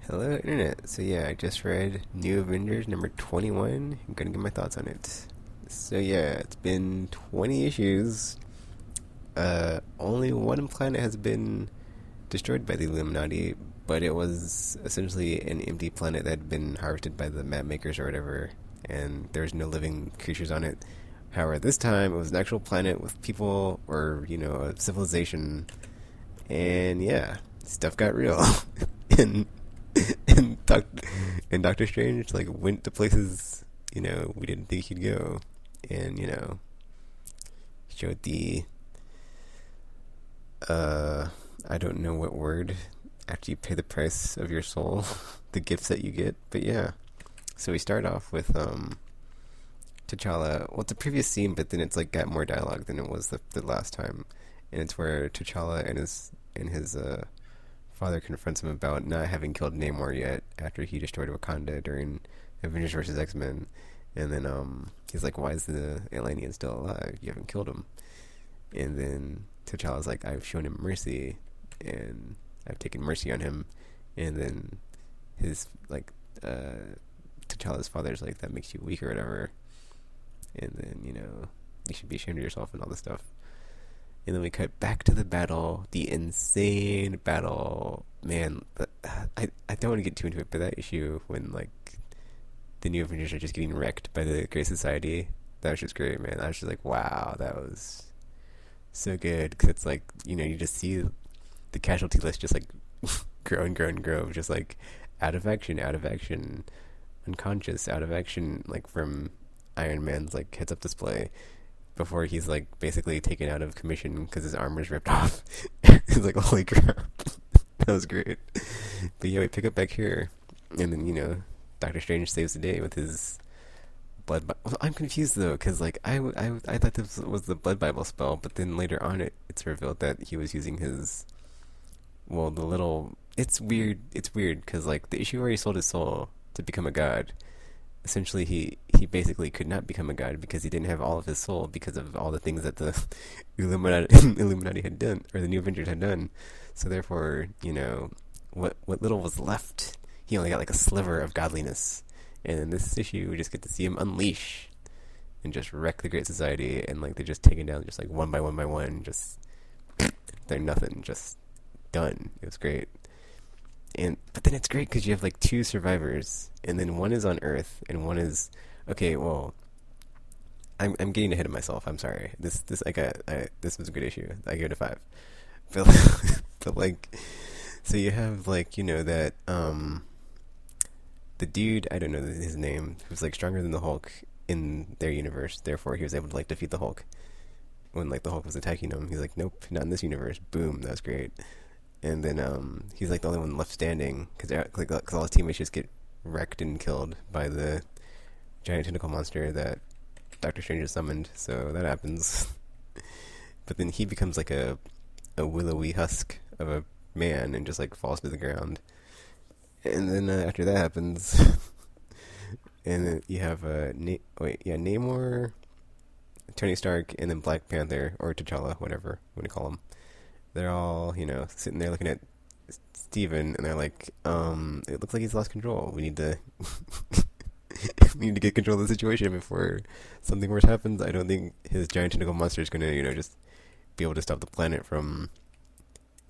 Hello, Internet. So, yeah, I just read New Avengers number 21. I'm gonna give my thoughts on it. So, yeah, it's been 20 issues. Only one planet has been destroyed by the Illuminati, but it was essentially an empty planet that had been harvested by the map makers or whatever, and there's no living creatures on it. However, this time it was an actual planet with people or, a civilization, and yeah, stuff got real. and and Doctor Strange like went to places we didn't think he'd go, and showed the I don't know what word after you pay the price of your soul, the gifts that you get. But yeah, so we start off with T'Challa. Well, it's a previous scene, but then it's like got more dialogue than it was the last time, and it's where T'Challa and his father confronts him about not having killed Namor yet after he destroyed Wakanda during Avengers vs. X-Men. And then he's like, why is the alien still alive? You haven't killed him. And then T'Challa's like, I've shown him mercy, and I've taken mercy on him. And then his, like, T'Challa's father's like, that makes you weak or whatever. And then, you should be ashamed of yourself and all this stuff. And then we cut back to the battle, the insane battle. Man, I don't want to get too into it, but that issue when, like, the New Avengers are just getting wrecked by the Great Society, that was just great, man. I was just like, wow, that was so good. Because it's like, you just see the casualty list just, like, grow and grow and grow. Just, like, out of action, unconscious, out of action, like, from Iron Man's, like, heads-up display, before he's like basically taken out of commission because his armor's ripped off. It's like, holy crap. That was great. But yeah, we pick up back here, and then Doctor Strange saves the day with his well, I'm confused though, because like I thought this was the blood Bible spell, but then later on it's revealed that he was using his, well, the little, it's weird because like the issue where he sold his soul to become a god, essentially he basically could not become a god because he didn't have all of his soul because of all the things that the Illuminati had done, or the New Avengers had done. So therefore, what little was left, he only got like a sliver of godliness. And in this issue, we just get to see him unleash and just wreck the Great Society, and like they're just taken down just like one by one by one, just they're nothing, just done. It was great. But then it's great because you have like two survivors, and then one is on Earth, and one is, okay. Well, I'm getting ahead of myself. I'm sorry. This was a good issue. I give it a 5. But but like, so you have like that the dude, I don't know his name, who's like stronger than the Hulk in their universe. Therefore, he was able to like defeat the Hulk when like the Hulk was attacking him. He's like, nope, not in this universe. Boom, that was great. And then he's like the only one left standing because all his teammates just get wrecked and killed by the giant tentacle monster that Doctor Strange has summoned. So that happens. But then he becomes like a willowy husk of a man and just like falls to the ground. And then after that happens, and then you have Namor, Tony Stark, and then Black Panther or T'Challa, whatever you want to call him. They're all, sitting there looking at Steven, and they're like, it looks like he's lost control. We need to we need to get control of the situation before something worse happens. I don't think his giant tentacle monster is going to, just be able to stop the planet from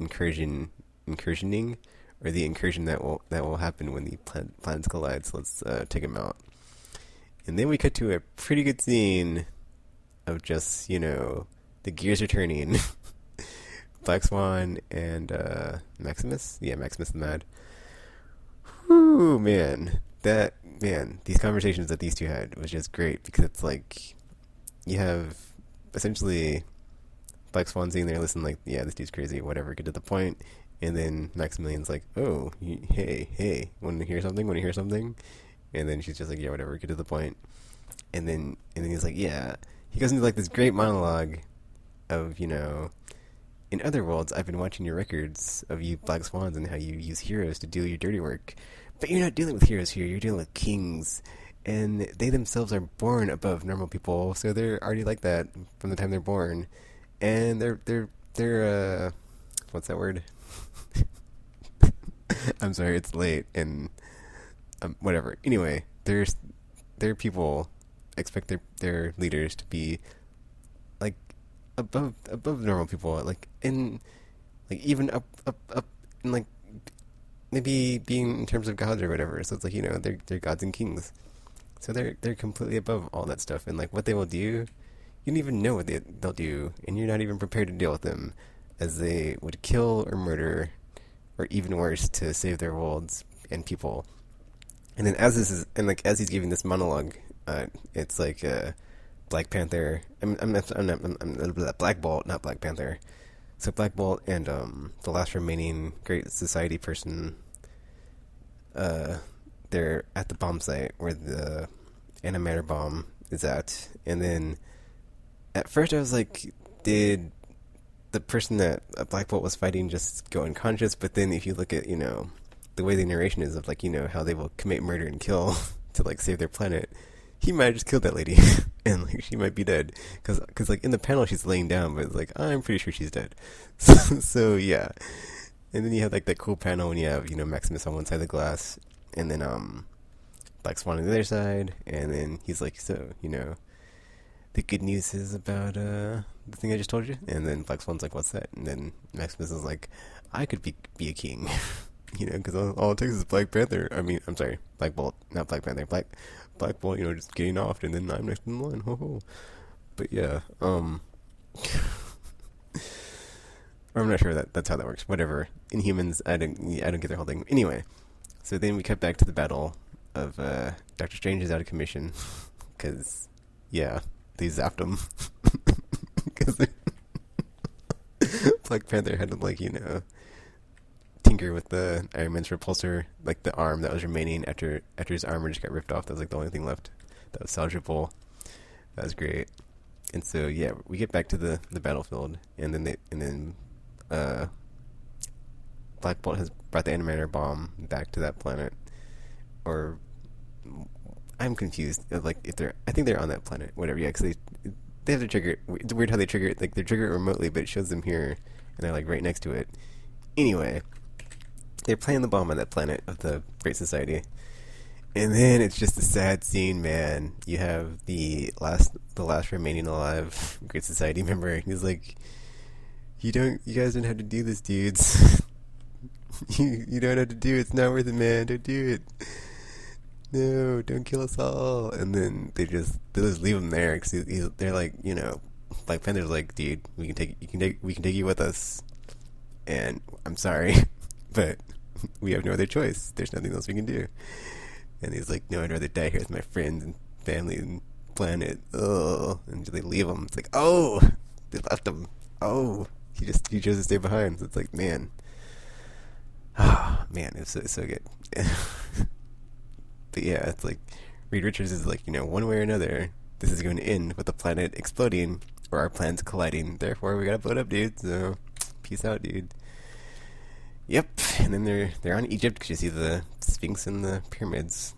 incursioning, or the incursion that will happen when the planets collide. So let's take him out. And then we cut to a pretty good scene of just, the gears are turning. Black Swan and Maximus? Yeah, Maximus the Mad. Whew, man. These conversations that these two had was just great, because it's like, you have essentially Black Swan sitting there listening like, yeah, this dude's crazy, whatever, get to the point. And then Maximilian's like, oh, hey, want to hear something? And then she's just like, yeah, whatever, get to the point. And then he's like, yeah. He goes into like this great monologue of, in other worlds, I've been watching your records of you Black Swans and how you use heroes to do your dirty work. But you're not dealing with heroes here, you're dealing with kings. And they themselves are born above normal people, so they're already like that from the time they're born. And they're what's that word? I'm sorry, it's late and whatever. Anyway, their people expect their leaders to be like above normal people, like in like even up in like maybe being in terms of gods or whatever. So it's like they're gods and kings. So they're completely above all that stuff, and like what they will do, you don't even know what they'll do, and you're not even prepared to deal with them, as they would kill or murder, or even worse, to save their worlds and people. And then as he's giving this monologue, it's like Black Panther. I'm Black Bolt, not Black Panther. So Black Bolt and the last remaining Great Society person, they're at the bomb site where the antimatter bomb is at. And then at first I was like, did the person that Black Bolt was fighting just go unconscious? But then if you look at, the way the narration is of like, how they will commit murder and kill to like save their planet, he might have just killed that lady and like she might be dead because like in the panel she's laying down, but it's like I'm pretty sure she's dead. So yeah. And then you have like that cool panel when you have Maximus on one side of the glass, and then Black Swan on the other side, and then he's like, so the good news is about the thing I just told you. And then Black Swan's like, what's that? And then Maximus is like, I could be a king. Because all it takes is Black Panther. I mean, I'm sorry, Black Bolt, not Black Panther. Black Bolt, just getting off, and then I'm next in line. Ho ho. But yeah, I'm not sure that's how that works. Whatever. Inhumans, I don't get their whole thing. Anyway, so then we cut back to the battle of Doctor Strange is out of commission because they zapped him because Black Panther had to tinker with the Iron Man's repulsor, like the arm that was remaining after his armor just got ripped off. That was like the only thing left that was salvageable. That was great. And so we get back to the battlefield, and then Black Bolt has brought the antimatter bomb back to that planet, or I'm confused. Like I think they're on that planet. Whatever. Yeah, because they have to trigger it. It's weird how they trigger it. Like they trigger it remotely, but it shows them here, and they're like right next to it. Anyway. They're playing the bomb on that planet of the Great Society. And then it's just a sad scene, man. You have the last remaining alive Great Society member. He's like, you guys don't have to do this, dudes. you don't have to do it. It's not worth it, man. Don't do it. No, don't kill us all. And then they just leave him there because they're like, Black Panther's like, dude, we can take you with us. And I'm sorry, but we have no other choice. There's nothing else we can do. And he's like, no, I'd rather die here with my friends and family and planet. Oh, and they leave him. It's like, oh, they left him. Oh, he chose to stay behind. So it's like, man, it's so good. But yeah, it's like Reed Richards is like, one way or another, this is going to end with the planet exploding or our planets colliding. Therefore, we gotta blow it up, dude. So, peace out, dude. Yep, and then they're on Egypt because you see the Sphinx and the pyramids,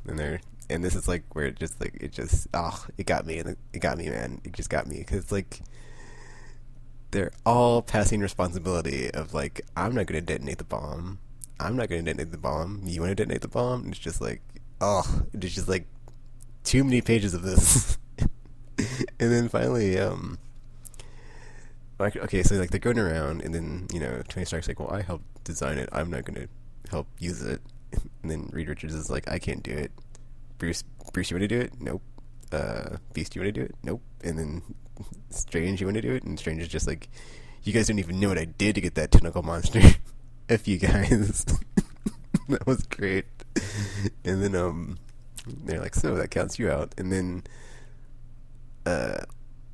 and this is like where it got me, man. It just got me because like they're all passing responsibility of like, I'm not going to detonate the bomb. I'm not going to detonate the bomb. You want to detonate the bomb? And it's just like, it's just like too many pages of this. And then finally, okay, so like they're going around, and then Tony Stark's like, well, I helped design it. I'm not going to help use it. And then Reed Richards is like, I can't do it. Bruce, you want to do it? Nope. Beast, you want to do it? Nope. And then Strange, you want to do it? And Strange is just like, you guys don't even know what I did to get that tentacle monster. F you guys. That was great. And then they're like, so that counts you out. And then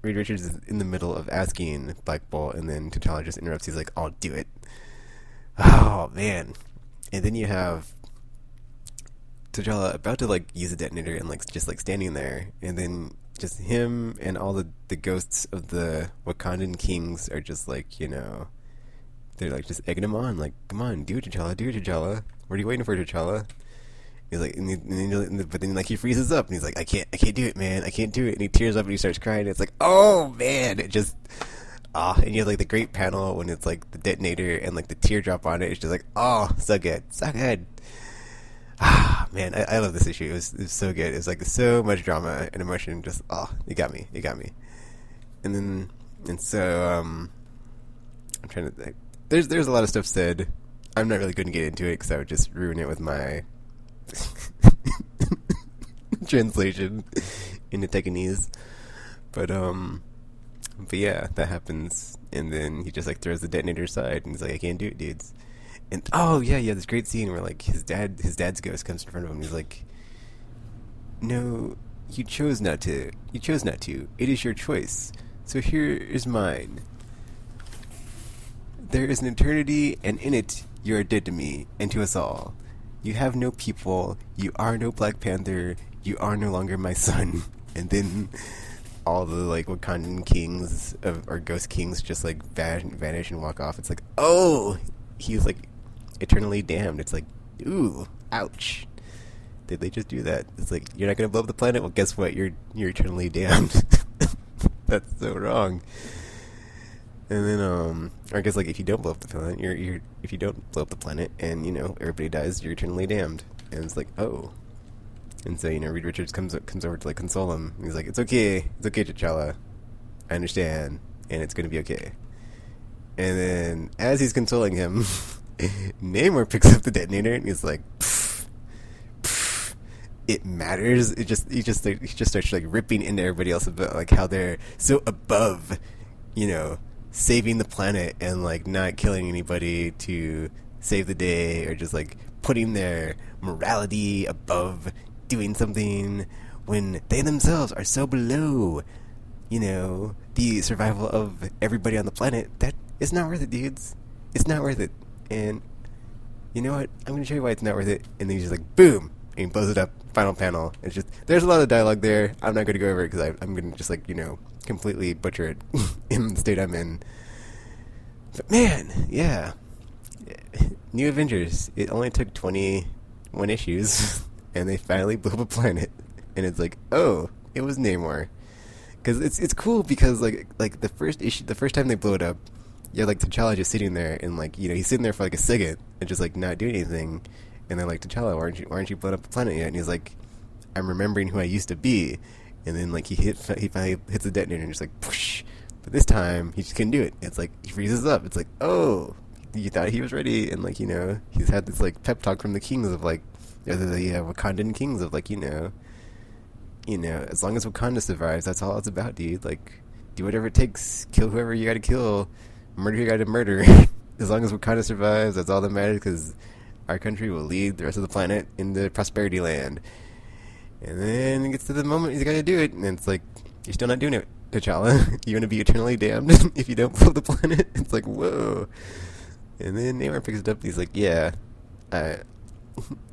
Reed Richards is in the middle of asking Black Bolt, and then T'Challa just interrupts. He's like, I'll do it. Oh, man. And then you have T'Challa about to like use a detonator and like just like standing there, and then just him and all the ghosts of the Wakandan kings are just like, they're like just egging him on, like, come on, do it, T'Challa. What are you waiting for, T'Challa? He's like, but then like he freezes up and he's like, I can't do it, man. I can't do it. And he tears up and he starts crying. And it's like, oh man, it just, and you have like the great panel when it's like the detonator and like the teardrop on it. It's just like, oh, so good, so good. Ah, man, I love this issue. It was so good. It was like so much drama and emotion. Just, oh, it got me. And then, and so, I'm trying to think. There's a lot of stuff said. I'm not really going to get into it because I would just ruin it with my translation into Tekanese. But yeah, that happens, and then he just like throws the detonator aside, and he's like, "I can't do it, dudes." And oh yeah, this great scene where like his dad's ghost comes in front of him, and he's like, "No, you chose not to. You chose not to. It is your choice. So here is mine. There is an eternity, and in it you are dead to me and to us all. You have no people. You are no Black Panther. You are no longer my son." And then all the like Wakandan kings or ghost kings just like vanish and walk off. It's like, oh, he's like eternally damned. It's like, ooh, ouch. Did they just do that? It's like, you're not gonna blow up the planet? Well, guess what? You're eternally damned. That's so wrong. And then, or I guess like if you don't blow up the planet, if you don't blow up the planet and everybody dies, you're eternally damned. And it's like, oh. And so, Reed Richards comes over to like console him. He's like, it's okay, T'Challa. I understand, and it's gonna be okay. And then, as he's consoling him, Namor picks up the detonator and he's like, pfft, pfft, it matters. He just starts like ripping into everybody else about like how they're so above, saving the planet and like not killing anybody to save the day, or just like putting their morality above doing something when they themselves are so below, the survival of everybody on the planet. That it's not worth it, dudes. It's not worth it. And you know what? I'm going to show you why it's not worth it. And then he's just like, boom, and he blows it up. Final panel. It's just, there's a lot of dialogue there. I'm not going to go over it because I'm going to just like, completely butcher it in the state I'm in. But man, yeah. New Avengers. It only took 21 issues. And they finally blew up a planet, and it's like, oh, it was Namor, because it's cool because like the first time they blow it up, you're like T'Challa just sitting there, and like he's sitting there for like a second and just like not doing anything, and they're like, T'Challa, why aren't you blowing up the planet yet? And he's like, I'm remembering who I used to be, and then like he finally hits the detonator and just like push, but this time he just couldn't do it. It's like he freezes up. It's like, oh, you thought he was ready, and like he's had this like pep talk from the kings of like. The Wakandan kings of like, as long as Wakanda survives, that's all it's about, dude. Like, do whatever it takes, kill whoever you gotta kill, murder who you gotta murder. As long as Wakanda survives, that's all that matters, because our country will lead the rest of the planet into prosperity land. And then it gets to the moment he's gotta do it, and it's like, you're still not doing it, T'Challa. You're gonna be eternally damned if you don't blow up the planet. It's like, whoa. And then Namor picks it up, and he's like, yeah,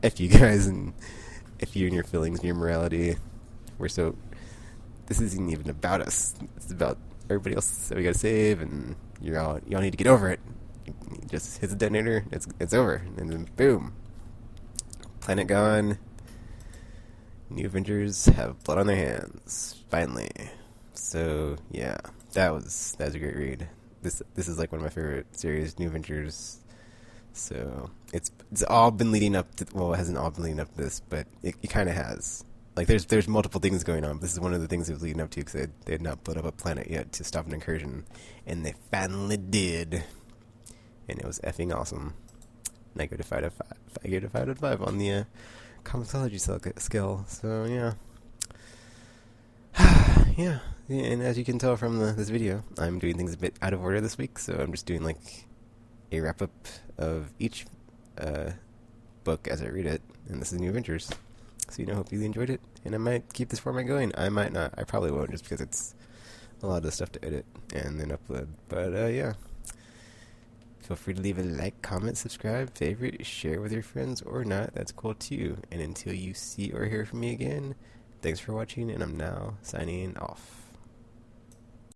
F you guys, and F you and your feelings and your morality. This isn't even about us. It's about everybody else that we gotta save, and y'all need to get over it. He just hits the detonator, it's over, and then boom, planet gone. New Avengers have blood on their hands, finally. So yeah, that was a great read. This is like one of my favorite series, New Avengers. So it's all been leading up to, well, it hasn't all been leading up to this, but it kind of has. Like there's multiple things going on. But this is one of the things it was leading up to, because they had not blown up a planet yet to stop an incursion, and they finally did, and it was effing awesome. And I go to 5 out of 5. I gave it a 5 out of 5 on the comicsology scale. So yeah. Yeah, and as you can tell from this video, I'm doing things a bit out of order this week, so I'm just doing like a wrap-up of each book as I read it, and this is New Avengers. So, hope you enjoyed it, and I might keep this format going. I might not. I probably won't, just because it's a lot of stuff to edit and then upload. But, yeah. Feel free to leave a like, comment, subscribe, favorite, share with your friends, or not. That's cool, too. And until you see or hear from me again, thanks for watching, and I'm now signing off.